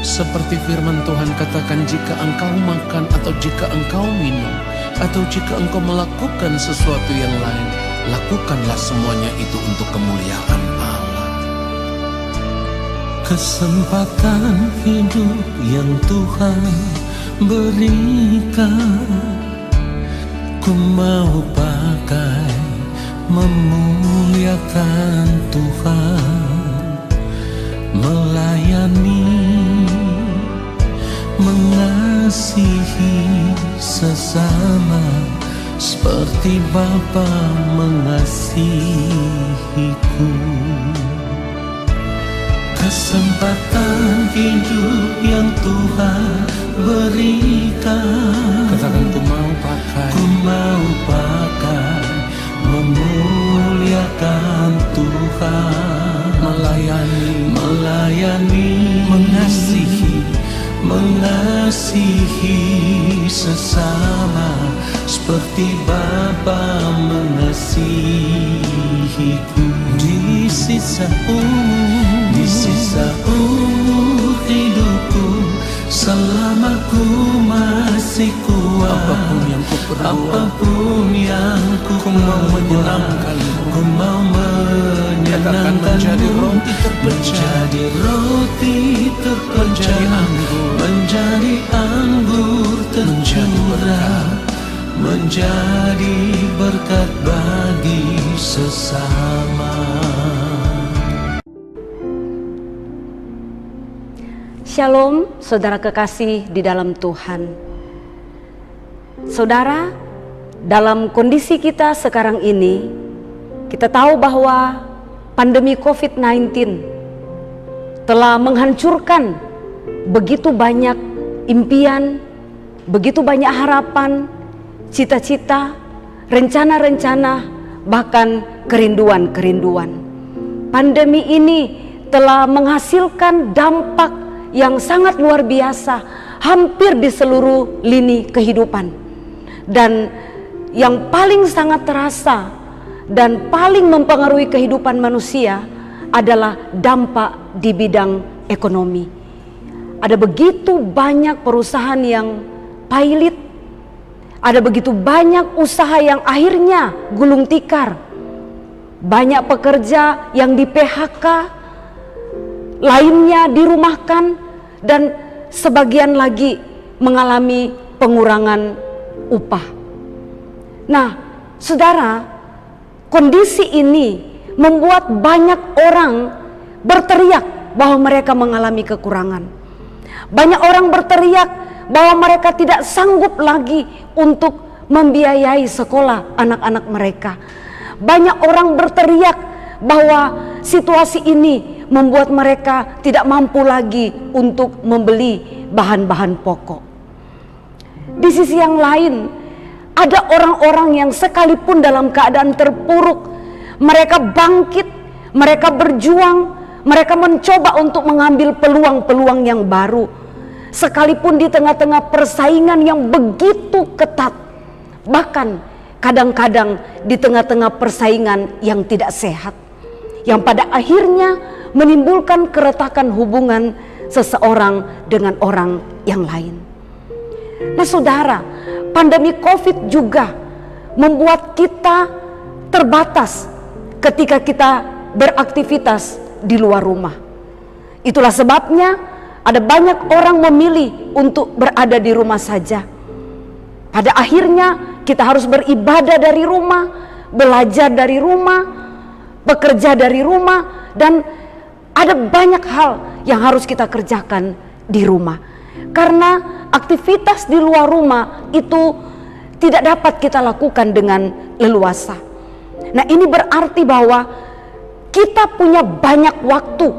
Seperti firman Tuhan katakan, jika engkau makan atau jika engkau minum atau jika engkau melakukan sesuatu yang lain, lakukanlah semuanya itu untuk kemuliaan Allah. Kesempatan hidup yang Tuhan berikan, ku mau pakai memuliakan Tuhan, melayani, mengasihi sesama seperti Bapa mengasihiku. Kesempatan hidup yang Tuhan berikan, katakan ku mau pakai memuliakan Tuhan, melayani, mengasihi sesama seperti Bapa mengasihiku. Di sisa umur hidupku, selama ku masih kuat, apapun yang ku perbuat, ku mau menyenangkanmu, ku mau menyenangkanmu, menjadi roti terpecah, menjadi anggur tercurah, menjadi berkat bagi sesama. Shalom, saudara kekasih di dalam Tuhan. Saudara, dalam kondisi kita sekarang ini, kita tahu bahwa pandemi COVID-19 telah menghancurkan begitu banyak impian, begitu banyak harapan, cita-cita, rencana-rencana, bahkan kerinduan-kerinduan. Pandemi ini telah menghasilkan dampak yang sangat luar biasa hampir di seluruh lini kehidupan. Dan yang paling sangat terasa dan paling mempengaruhi kehidupan manusia adalah dampak di bidang ekonomi. Ada begitu banyak perusahaan yang pailit, ada begitu banyak usaha yang akhirnya gulung tikar, banyak pekerja yang di PHK, lainnya dirumahkan, dan sebagian lagi mengalami pengurangan upah. Nah, saudara, kondisi ini membuat banyak orang berteriak bahwa mereka mengalami kekurangan. Banyak orang berteriak bahwa mereka tidak sanggup lagi untuk membiayai sekolah anak-anak mereka. Banyak orang berteriak bahwa situasi ini membuat mereka tidak mampu lagi untuk membeli bahan-bahan pokok. Di sisi yang lain, ada orang-orang yang sekalipun dalam keadaan terpuruk, mereka bangkit, mereka berjuang, mereka mencoba untuk mengambil peluang-peluang yang baru. Sekalipun di tengah-tengah persaingan yang begitu ketat, bahkan kadang-kadang di tengah-tengah persaingan yang tidak sehat, yang pada akhirnya menimbulkan keretakan hubungan seseorang dengan orang yang lain. Nah saudara, pandemi COVID juga membuat kita terbatas ketika kita beraktivitas di luar rumah. Itulah sebabnya ada banyak orang memilih untuk berada di rumah saja. Pada akhirnya kita harus beribadah dari rumah, belajar dari rumah, bekerja dari rumah, dan ada banyak hal yang harus kita kerjakan di rumah. Karena aktivitas di luar rumah itu tidak dapat kita lakukan dengan leluasa. Nah, ini berarti bahwa kita punya banyak waktu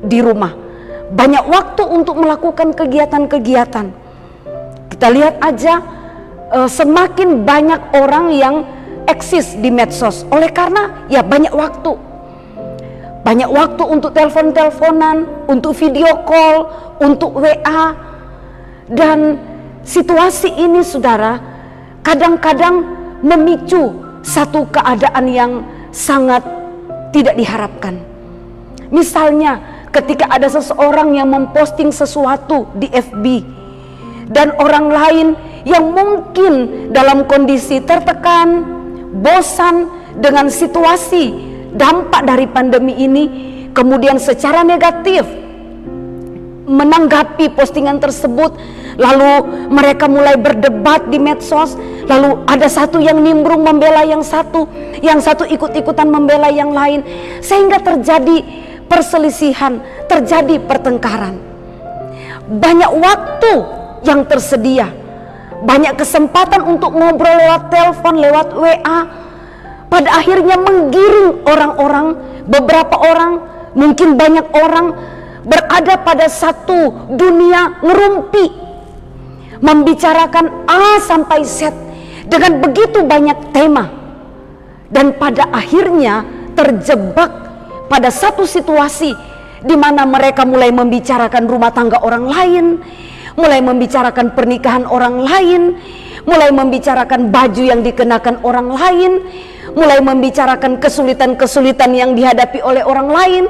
di rumah, banyak waktu untuk melakukan kegiatan-kegiatan. Kita lihat aja semakin banyak orang yang eksis di medsos, oleh karena ya banyak waktu. Banyak waktu untuk telepon-teleponan, untuk video call, untuk WA. Dan situasi ini saudara kadang-kadang memicu satu keadaan yang sangat tidak diharapkan. Misalnya ketika ada seseorang yang memposting sesuatu di FB dan orang lain yang mungkin dalam kondisi tertekan, bosan dengan situasi dampak dari pandemi ini, kemudian secara negatif menanggapi postingan tersebut, lalu mereka mulai berdebat di medsos, lalu ada satu yang nimbrung membela yang satu ikut-ikutan membela yang lain, sehingga terjadi perselisihan, terjadi pertengkaran. Banyak waktu yang tersedia, banyak kesempatan untuk ngobrol lewat telepon, lewat WA, pada akhirnya menggiring orang-orang, beberapa orang, mungkin banyak orang berada pada satu dunia ngerumpi, membicarakan A sampai Z dengan begitu banyak tema, dan pada akhirnya terjebak pada satu situasi di mana mereka mulai membicarakan rumah tangga orang lain, mulai membicarakan pernikahan orang lain, mulai membicarakan baju yang dikenakan orang lain, mulai membicarakan kesulitan-kesulitan yang dihadapi oleh orang lain,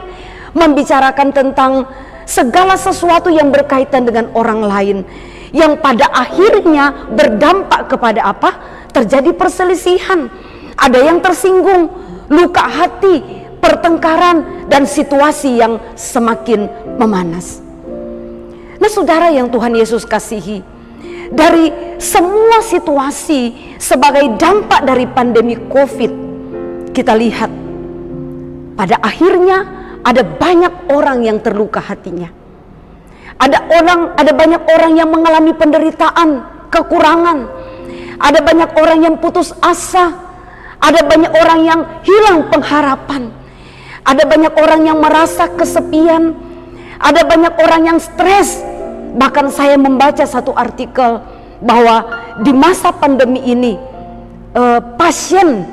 membicarakan tentang segala sesuatu yang berkaitan dengan orang lain, yang pada akhirnya berdampak kepada apa? Terjadi perselisihan, ada yang tersinggung, luka hati, pertengkaran, dan situasi yang semakin memanas. Nah, saudara yang Tuhan Yesus kasihi, dari semua situasi sebagai dampak dari pandemi COVID, kita lihat pada akhirnya ada banyak orang yang terluka hatinya. Ada banyak orang yang mengalami penderitaan, kekurangan. Ada banyak orang yang putus asa. Ada banyak orang yang hilang pengharapan. Ada banyak orang yang merasa kesepian. Ada banyak orang yang stres. Bahkan saya membaca satu artikel bahwa di masa pandemi ini pasien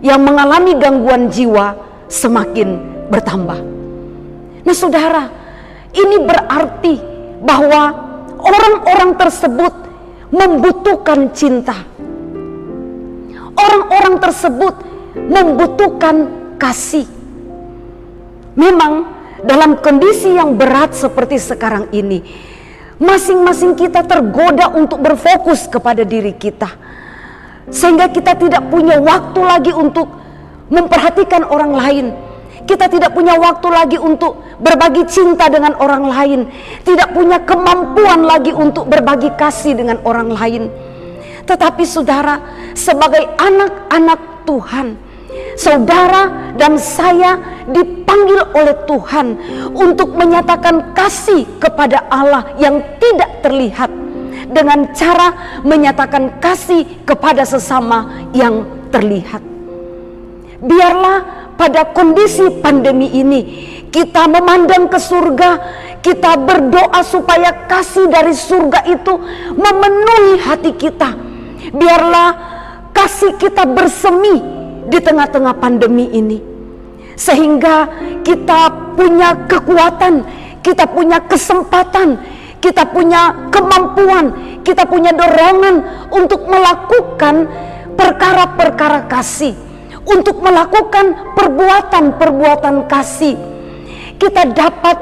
yang mengalami gangguan jiwa semakin bertambah. Nah, saudara, ini berarti bahwa orang-orang tersebut membutuhkan cinta. Orang-orang tersebut membutuhkan kasih. Memang dalam kondisi yang berat seperti sekarang ini, masing-masing kita tergoda untuk berfokus kepada diri kita, sehingga kita tidak punya waktu lagi untuk memperhatikan orang lain. Kita tidak punya waktu lagi untuk berbagi cinta dengan orang lain, tidak punya kemampuan lagi untuk berbagi kasih dengan orang lain. Tetapi saudara, sebagai anak-anak Tuhan, saudara dan saya dipanggil oleh Tuhan untuk menyatakan kasih kepada Allah yang tidak terlihat, dengan cara menyatakan kasih kepada sesama yang terlihat. Biarlah pada kondisi pandemi ini kita memandang ke surga, kita berdoa supaya kasih dari surga itu memenuhi hati kita. Biarlah kasih kita bersemi di tengah-tengah pandemi ini, sehingga kita punya kekuatan, kita punya kesempatan, kita punya kemampuan, kita punya dorongan untuk melakukan perkara-perkara kasih, untuk melakukan perbuatan-perbuatan kasih. Kita dapat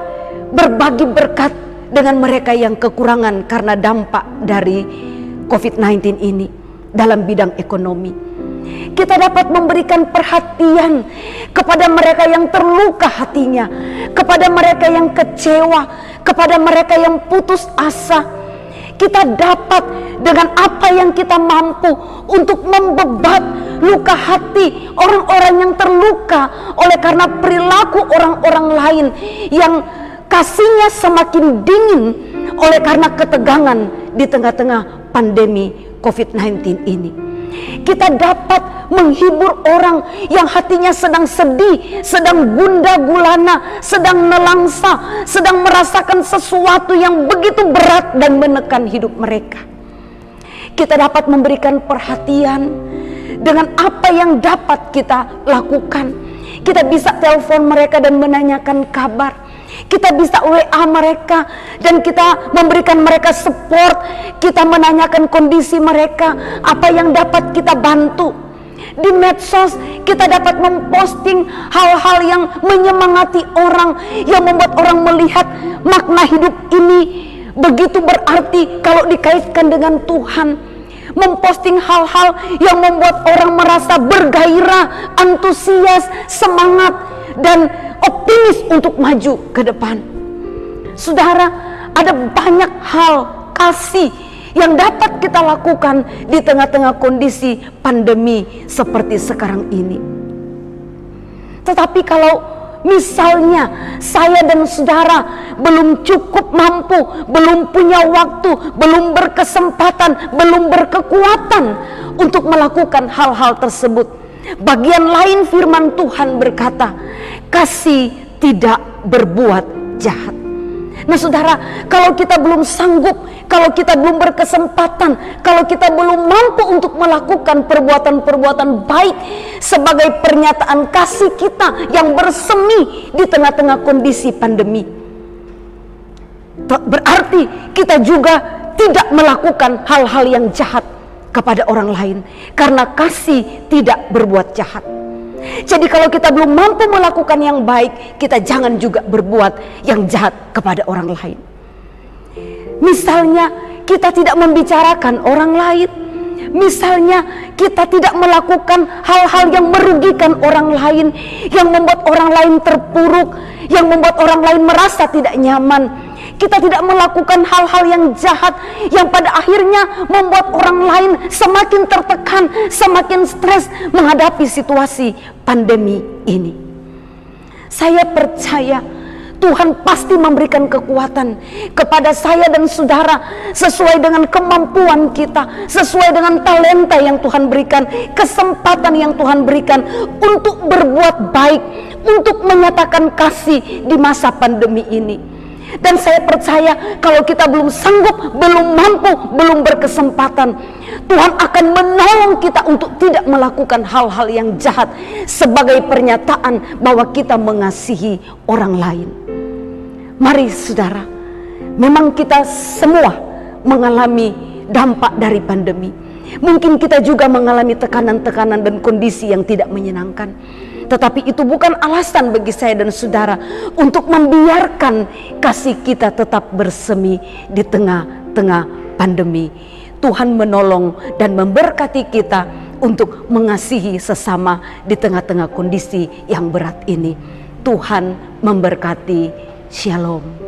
berbagi berkat dengan mereka yang kekurangan karena dampak dari COVID-19 ini dalam bidang ekonomi. Kita dapat memberikan perhatian kepada mereka yang terluka hatinya, kepada mereka yang kecewa, kepada mereka yang putus asa. Kita dapat dengan apa yang kita mampu untuk membebat luka hati orang-orang yang terluka oleh karena perilaku orang-orang lain yang kasihnya semakin dingin oleh karena ketegangan di tengah-tengah pandemi COVID-19 ini. Kita dapat menghibur orang yang hatinya sedang sedih, sedang gundah gulana, sedang nelangsa, sedang merasakan sesuatu yang begitu berat dan menekan hidup mereka. Kita dapat memberikan perhatian dengan apa yang dapat kita lakukan. Kita bisa telepon mereka dan menanyakan kabar. Kita bisa WA mereka dan kita memberikan mereka support. Kita menanyakan kondisi mereka, apa yang dapat kita bantu. Di medsos kita dapat memposting hal-hal yang menyemangati orang, yang membuat orang melihat makna hidup ini begitu berarti kalau dikaitkan dengan Tuhan. Memposting hal-hal yang membuat orang merasa bergairah, antusias, semangat, dan optimis untuk maju ke depan. Saudara, ada banyak hal kasih yang dapat kita lakukan di tengah-tengah kondisi pandemi seperti sekarang ini. Tetapi kalau misalnya saya dan saudara belum cukup mampu, belum punya waktu, belum berkesempatan, belum berkekuatan untuk melakukan hal-hal tersebut, bagian lain firman Tuhan berkata, kasih tidak berbuat jahat. Nah saudara, kalau kita belum sanggup, kalau kita belum berkesempatan, kalau kita belum mampu untuk melakukan perbuatan-perbuatan baik sebagai pernyataan kasih kita yang bersemi di tengah-tengah kondisi pandemi, berarti kita juga tidak melakukan hal-hal yang jahat kepada orang lain, karena kasih tidak berbuat jahat. Jadi kalau kita belum mampu melakukan yang baik, kita jangan juga berbuat yang jahat kepada orang lain. Misalnya kita tidak membicarakan orang lain, misalnya kita tidak melakukan hal-hal yang merugikan orang lain, yang membuat orang lain terpuruk, yang membuat orang lain merasa tidak nyaman. Kita tidak melakukan hal-hal yang jahat yang pada akhirnya membuat orang lain semakin tertekan, semakin stres menghadapi situasi pandemi ini. Saya percaya Tuhan pasti memberikan kekuatan kepada saya dan saudara sesuai dengan kemampuan kita, sesuai dengan talenta yang Tuhan berikan, kesempatan yang Tuhan berikan untuk berbuat baik, untuk menyatakan kasih di masa pandemi ini. Dan saya percaya kalau kita belum sanggup, belum mampu, belum berkesempatan, Tuhan akan menolong kita untuk tidak melakukan hal-hal yang jahat sebagai pernyataan bahwa kita mengasihi orang lain. Mari saudara, memang kita semua mengalami dampak dari pandemi. Mungkin kita juga mengalami tekanan-tekanan dan kondisi yang tidak menyenangkan. Tetapi itu bukan alasan bagi saya dan saudara untuk membiarkan kasih kita tetap bersemi di tengah-tengah pandemi. Tuhan menolong dan memberkati kita untuk mengasihi sesama di tengah-tengah kondisi yang berat ini. Tuhan memberkati. Shalom.